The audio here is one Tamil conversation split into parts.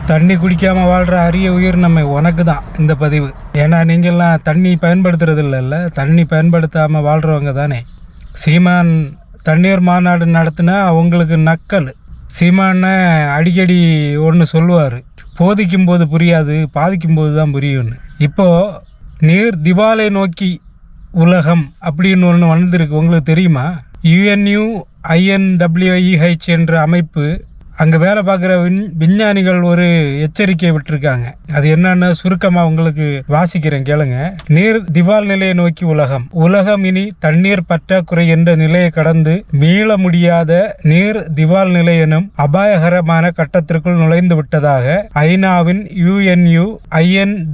தண்ணி குடிக்காம வாழ்ற அரிய உயிர் நம்ம உனக்கு தான் இந்த பதிவு. ஏன்னா நீங்கள்லாம் தண்ணி பயன்படுத்துறது இல்லைல்ல, தண்ணி பயன்படுத்தாமல் வாழ்கிறவங்க தானே. சீமான் தண்ணீர் மாநாடு நடத்தினா அவங்களுக்கு நக்கல். சீமானை அடிக்கடி ஒன்று சொல்லுவார், போதிக்கும் போது புரியாது, பாதிக்கும் போது தான் புரியும்னு. இப்போது நீர் திவாலை நோக்கி உலகம் அப்படின்னு ஒன்று வந்திருக்கு, உங்களுக்கு தெரியுமா? UNUINWEH என்ற அமைப்பு, அங்கே வேலை பார்க்குற விஞ்ஞானிகள் ஒரு எச்சரிக்கை விட்டுருக்காங்க. அது என்னன்னு சுருக்கமாக உங்களுக்கு வாசிக்கிறேன், கேளுங்க. நீர் திவால் நிலையை நோக்கி உலகம் இனி தண்ணீர் பற்றாக்குறை என்ற நிலையை கடந்து மீள முடியாத நீர் திவால் நிலை எனும் அபாயகரமான கட்டத்திற்குள் நுழைந்து விட்டதாக ஐநாவின் UNUINWEH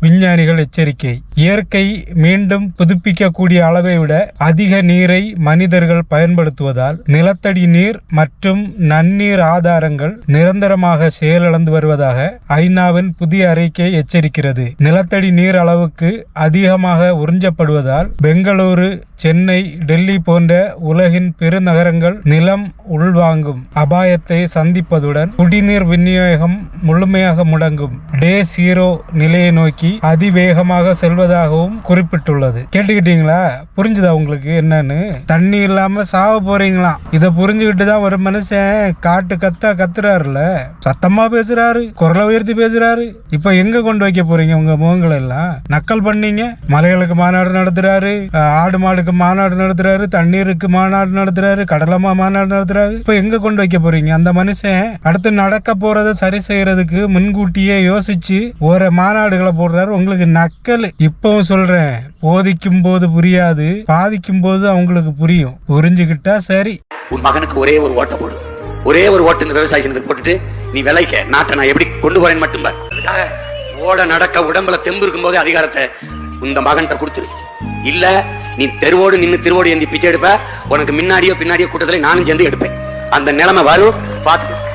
விஞ்ஞானிகள் எச்சரிக்கை. இயற்கை மீண்டும் புதுப்பிக்கக்கூடிய அளவை விட அதிக நீரை மனிதர்கள் பயன்படுத்துவதால் நிலத்தடி நீர் மற்றும் நன்னீர் ஆதாரங்கள் நிரந்தரமாக செயலிழந்து வருவதாக ஐநாவின் புதிய அறிக்கை எச்சரிக்கிறது. நிலத்தடி நீர் அளவுக்கு அதிகமாக உறிஞ்சப்படுவதால் பெங்களூரு, சென்னை, டெல்லி போன்ற உலகின் பெருநகரங்கள் நிலம் உள்வாங்கும் அபாயத்தை சந்திப்பதுடன் குடிநீர் விநியோகம் முழுமையாக முடங்கும் டே 0 நிலையை நோக்கி அதிவேகமாக செல்வதாகவும் குறிப்பிட்டுள்ளது. கேட்டுக்கிட்டீங்களா? புரிஞ்சுதா உங்களுக்கு என்னன்னு? தண்ணி இல்லாம சாவ போறீங்களாம். இதை புரிஞ்சுக்கிட்டு தான் ஒரு மனுஷன் காட்டு கத்துறாருல, சத்தமா பேசுறாரு, குரலை உயர்த்தி பேசுறாரு. இப்ப எங்க கொண்டு வைக்க போறீங்க உங்க முகங்களை எல்லாம்? நக்கல் பண்ணீங்க. மலைகளுக்கு மாநாடு நடத்துறாரு, ஆடு மாடுக்கு மாநாடு நடத்துறாரு, தண்ணீருக்கு மாநாடு நடத்துறாரு, கடலமா மாநாடு நடத்துறாரு. இப்ப எங்க கொண்டு வைக்க போறீங்க? அந்த மனுஷன் அடுத்து நடக்க போறதை சரி செய்யறதுக்கு முன்கூட்டியே யோசிச்சு ஒரு மாநாடுகளை போடுறாரு. உங்களுக்கு நக்கல். இப்பவும் சொல்றேன், போதிக்கும் போது புரியாது, பாதிக்கும் போது அவங்களுக்கு புரியும். புரிஞ்சுக்கிட்டா சரி. உன் மகனுக்கு ஒரே ஒரு ஓட்ட போடு, ஒரே ஒரு ஓட்டு இந்த விவசாய சின்னத்துக்கு போட்டுட்டு நீ விளைக்க நாட்டை நான் எப்படி கொண்டு போறேன்னு மட்டும் பார். அதுக்காக ஓட நடக்க உடம்புல தெம்பு இருக்கும் போது அதிகாரத்தை இந்த மகன்கிட்ட கொடுத்துரு. இல்ல நீ தெருவோடு நின்று திருவோடு ஏந்தி பிச்சை எடுப்ப, உனக்கு முன்னாடியோ பின்னாடியோ கூட்டத்துல நானும் சேர்ந்து எடுப்பேன். அந்த நிலைமை வரும், பாத்துக்க.